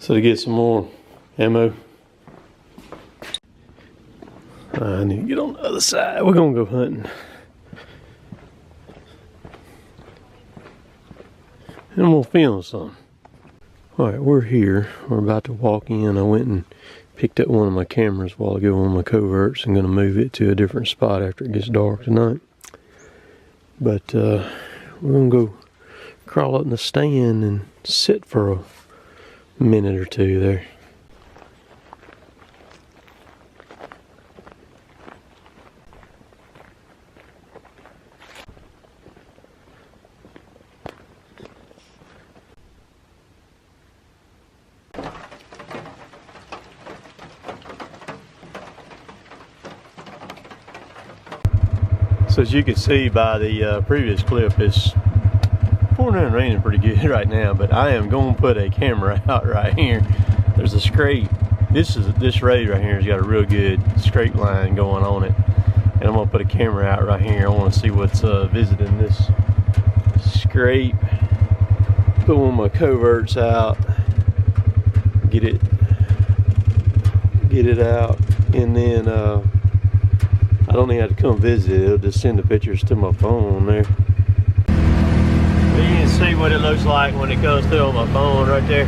So to get some more ammo, I need to get on the other side. We're gonna go hunting. And we'll film some. Alright, we're here. We're about to walk in. I went and picked up one of my cameras a while ago on my coverts. I'm gonna move it to a different spot after it gets dark tonight. But we're gonna go crawl up in the stand and sit for a minute or two there. So as you can see by the previous clip, it's pouring and raining pretty good right now, but I am going to put a camera out right here. There's a scrape. This raid right here has got a real good scrape line going on it, and I'm going to put a camera out right here. I want to see what's visiting this scrape. Put one of my coverts out, get it out, and then I don't even have to come visit it. It'll just send the pictures to my phone there. You can see what it looks like when it comes through on my phone right there.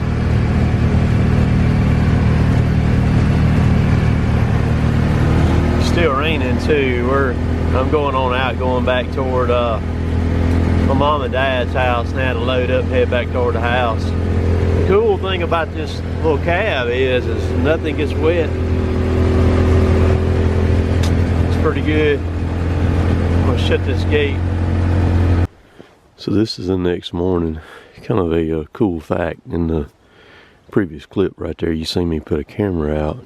Still raining too. I'm going on out, going back toward my mom and dad's house now to load up and head back toward the house. The cool thing about this little cab is nothing gets wet. It's pretty good. I'm gonna shut this gate. So this is the next morning. Kind of a cool fact. In the previous clip right there, you see me put a camera out.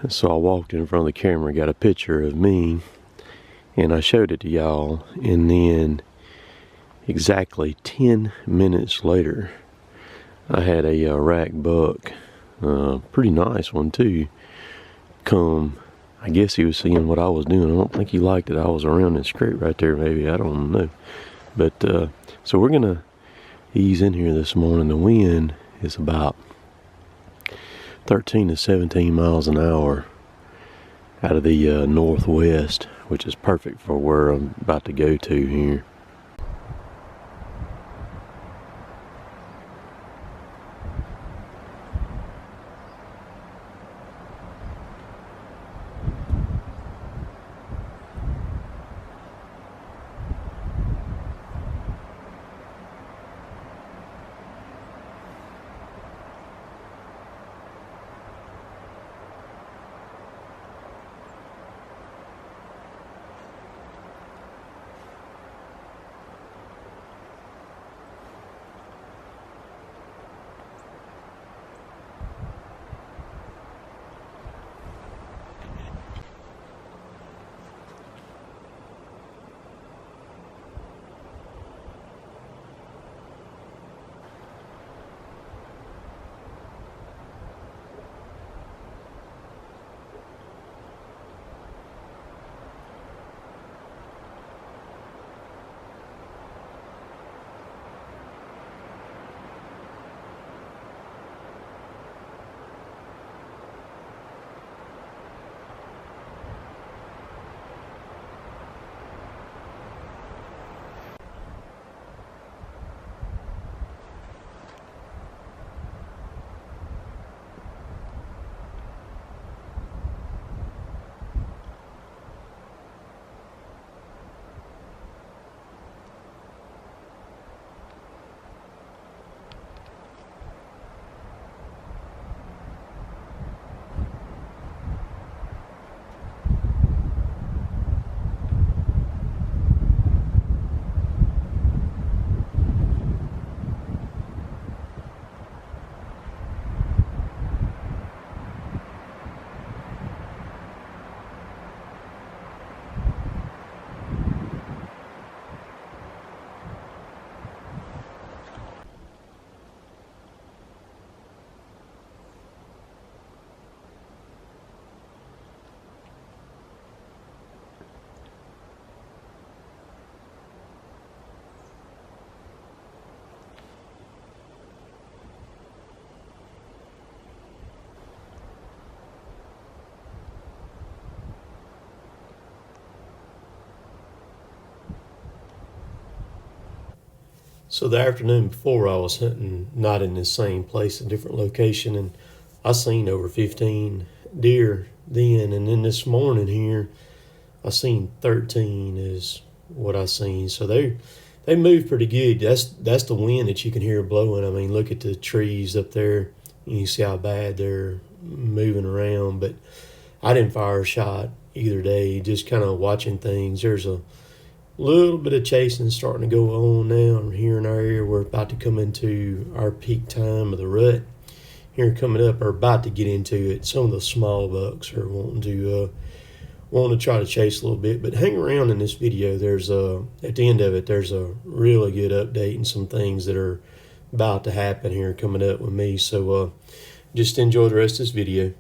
So I walked in front of the camera, got a picture of me, and I showed it to y'all. And then exactly 10 minutes later, I had a rack buck, pretty nice one too, come. I guess he was seeing what I was doing. I don't think he liked that I was around this scrape right there, maybe. I don't know. But, so we're gonna ease in here this morning. The wind is about 13 to 17 miles an hour out of the northwest, which is perfect for where I'm about to go to here. So the afternoon before I was hunting, not in the same place, a different location, and I seen over 15 deer then. And then this morning here, I seen 13 is what I seen. So they move pretty good. That's the wind that you can hear blowing. I mean, look at the trees up there. You see how bad they're moving around. But I didn't fire a shot either day, just kind of watching things. There's a little bit of chasing starting to go on now here in our area. We're about to come into our peak time of the rut here coming up, or about to get into it. Some of the small bucks are wanting to try to chase a little bit, but hang around in this video. There's at the end of it, there's a really good update and some things that are about to happen here coming up with me. So just enjoy the rest of this video.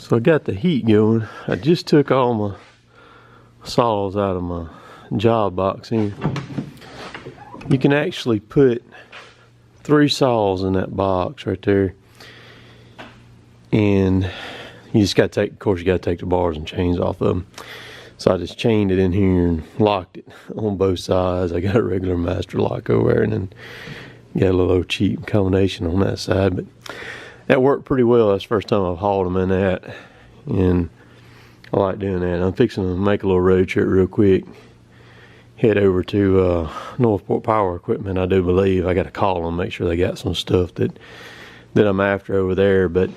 So I got the heat going. I just took all my saws out of my job box here. You can actually put 3 saws in that box right there. And you just got to take, of course, you got to take the bars and chains off of them. So I just chained it in here and locked it on both sides. I got a regular master lock over there, and then got a little cheap combination on that side. But that worked pretty well. That's the first time I've hauled them in that, and I like doing that. I'm fixing to make a little road trip real quick. Head over to Northport Power Equipment, I do believe. I got to call them, make sure they got some stuff that I'm after over there. But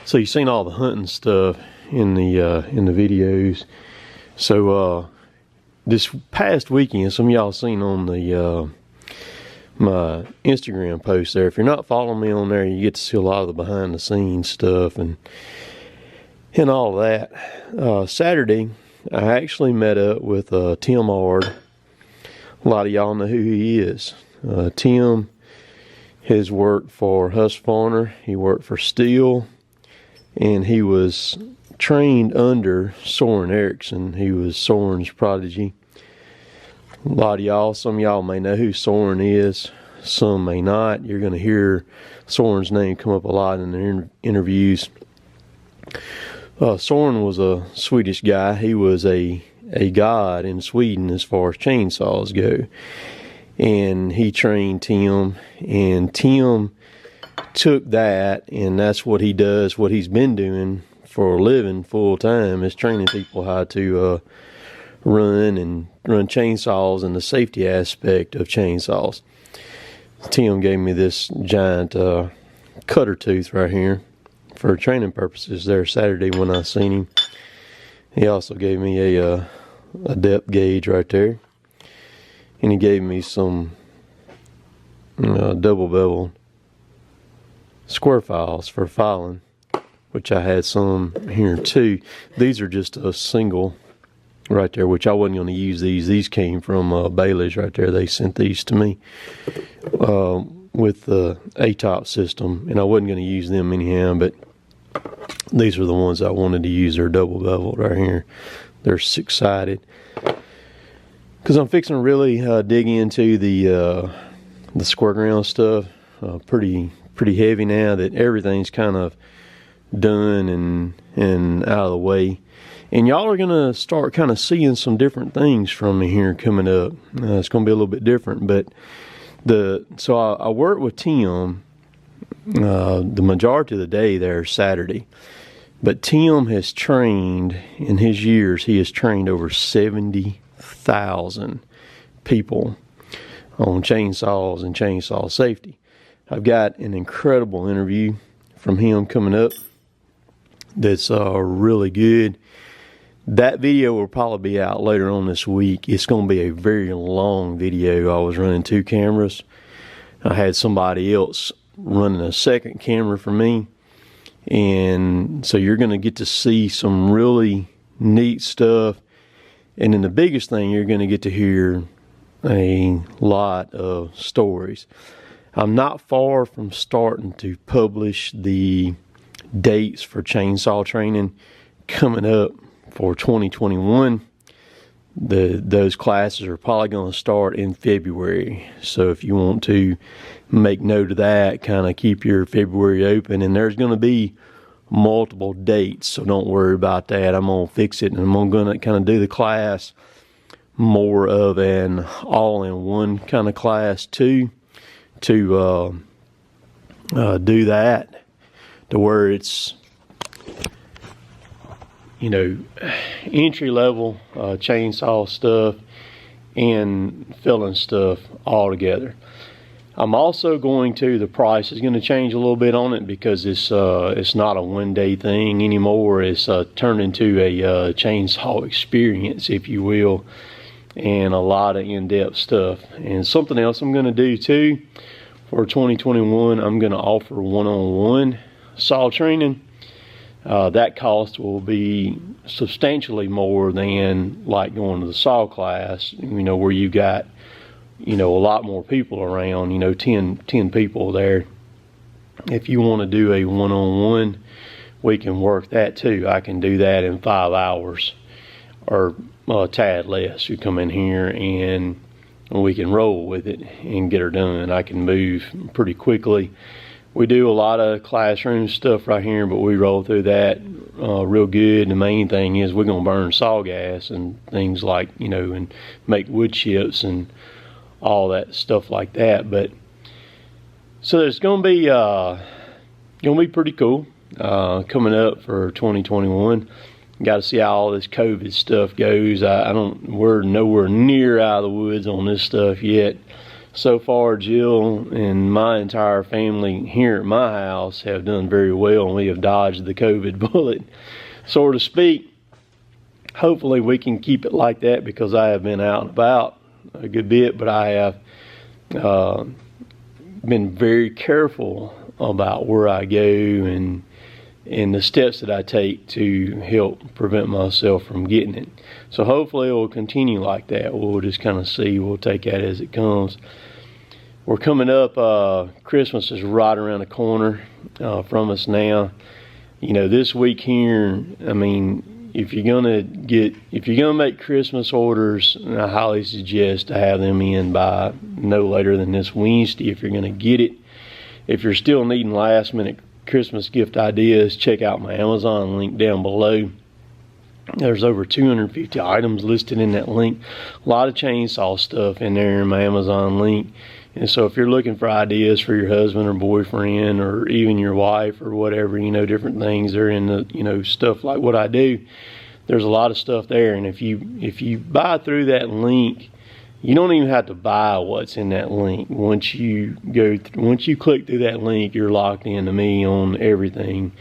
so you've seen all the hunting stuff in the videos. So this past weekend, some of y'all seen on the my Instagram post there. If you're not following me on there, you get to see a lot of the behind the scenes stuff and all of that. Saturday, I actually met up with Tim Ard. A lot of y'all know who he is. Tim has worked for Husqvarna. He worked for Stihl, and he was trained under Soren Erickson. He was Soren's prodigy. A lot of y'all, some of y'all may know who Soren is, some may not. You're going to hear Soren's name come up a lot in the interviews. Soren was a Swedish guy. He was a god in Sweden as far as chainsaws go. And he trained Tim, and Tim took that, and that's what he does, what he's been doing for a living full time, is training people how to run chainsaws and the safety aspect of chainsaws. Tim gave me this giant cutter tooth right here for training purposes there Saturday when I seen him. He also gave me a depth gauge right there, and he gave me some double bevel square files for filing, which I had some here too. These are just a single right there, which I wasn't going to use these. These came from Bailey's right there. They sent these to me with the ATOP system, and I wasn't going to use them anyhow, but these are the ones I wanted to use. They're double beveled right here. They're 6-sided. Because I'm fixing to really dig into the square ground stuff. Pretty heavy now that everything's kind of done and out of the way. And y'all are going to start kind of seeing some different things from me here coming up. It's going to be a little bit different. But so I worked with Tim the majority of the day there Saturday. But Tim has trained, in his years, he has trained over 70,000 people on chainsaws and chainsaw safety. I've got an incredible interview from him coming up that's really good. That video will probably be out later on this week. It's going to be a very long video. I was running 2 cameras. I had somebody else running a second camera for me. And so you're going to get to see some really neat stuff. And then the biggest thing, you're going to get to hear a lot of stories. I'm not far from starting to publish the dates for chainsaw training coming up for 2021. Those classes are probably going to start in February. So if you want to make note of that, kind of keep your February open. And there's going to be multiple dates, so don't worry about that. I'm going to fix it, and I'm going to kind of do the class more of an all-in-one kind of class too, to do that to where it's, you know, entry-level chainsaw stuff and filling stuff all together. I'm also going to, the price is going to change a little bit on it because it's not a one-day thing anymore. It's turned into a chainsaw experience, if you will, and a lot of in-depth stuff. And something else I'm going to do too for 2021, I'm going to offer one-on-one saw training. That cost will be substantially more than like going to the saw class, you know, where you got, you know, a lot more people around, you know, 10 people there. If you want to do a one-on-one, we can work that too. I can do that in 5 hours or a tad less. You come in here and we can roll with it and get her done. I can move pretty quickly. We do a lot of classroom stuff right here, but we roll through that real good. The main thing is we're going to burn saw gas and things like, you know, and make wood chips and all that stuff like that. But so it's going to be pretty cool coming up for 2021. Got to see how all this COVID stuff goes. We're nowhere near out of the woods on this stuff yet. So far, Jill and my entire family here at my house have done very well, and we have dodged the COVID bullet, so to speak. Hopefully we can keep it like that, because I have been out and about a good bit, but I have been very careful about where I go and the steps that I take to help prevent myself from getting it. So hopefully it will continue like that. We'll just kind of see. We'll take that as it comes. We're coming up, Christmas is right around the corner from us now. You know, this week here, I mean, if you're gonna make Christmas orders, I highly suggest to have them in by no later than this Wednesday if you're gonna get it. If you're still needing last minute Christmas gift ideas, check out my Amazon link down below. There's over 250 items listed in that link. A lot of chainsaw stuff in there in my Amazon link. And so if you're looking for ideas for your husband or boyfriend or even your wife or whatever, you know, different things are in the, you know, stuff like what I do, there's a lot of stuff there. And if you buy through that link, you don't even have to buy what's in that link. Once you click through that link, you're locked into me on everything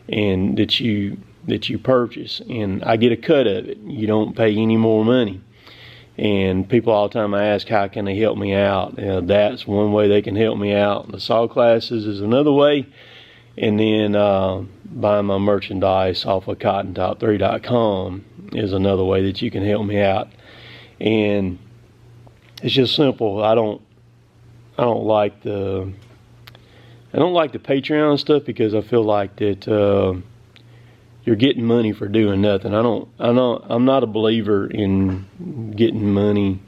and that you purchase, and I get a cut of it. You don't pay any more money. And people all the time ask, how can they help me out? That's one way they can help me out. The saw classes is another way. And then buying my merchandise off of CottonTop3.com is another way that you can help me out. And it's just simple. I don't like the Patreon stuff, because I feel like that you're getting money for doing nothing. I'm not a believer in getting money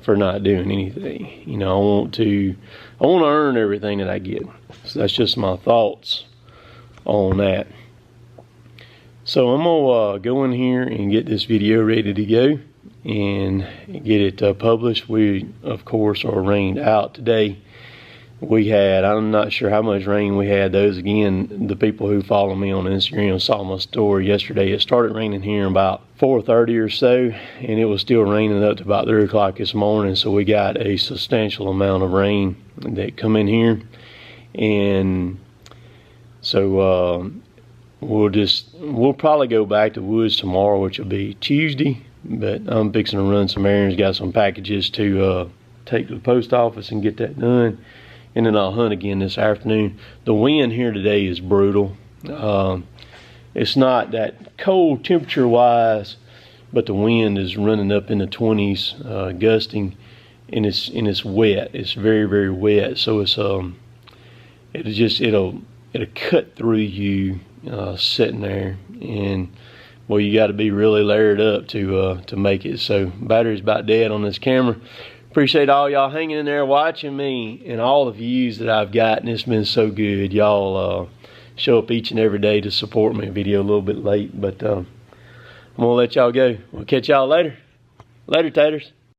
for not doing anything. You know, I want to earn everything that I get. So that's just my thoughts on that. So I'm gonna go in here and get this video ready to go and get it published. We of course are rained out today. we had, I'm not sure how much rain we had. Those, again, the people who follow me on Instagram saw my story yesterday. It started raining here about 4:30 or so, and it was still raining up to about 3 o'clock this morning. So we got a substantial amount of rain that come in here, and so we'll probably go back to woods tomorrow, which will be Tuesday. But I'm fixing to run some errands, got some packages to take to the post office and get that done. And then I'll hunt again this afternoon. The wind here today is brutal. It's not that cold temperature wise, but the wind is running up in the 20s, gusting, and it's wet. It's very, very wet. So it's it'll cut through you sitting there, and well, you got to be really layered up to make it. So battery's about dead on this camera. Appreciate all y'all hanging in there watching me and all the views that I've gotten. It's been so good. Y'all show up each and every day to support me. Video a little bit late, but I'm gonna let y'all go. We'll catch y'all later. Later, taters.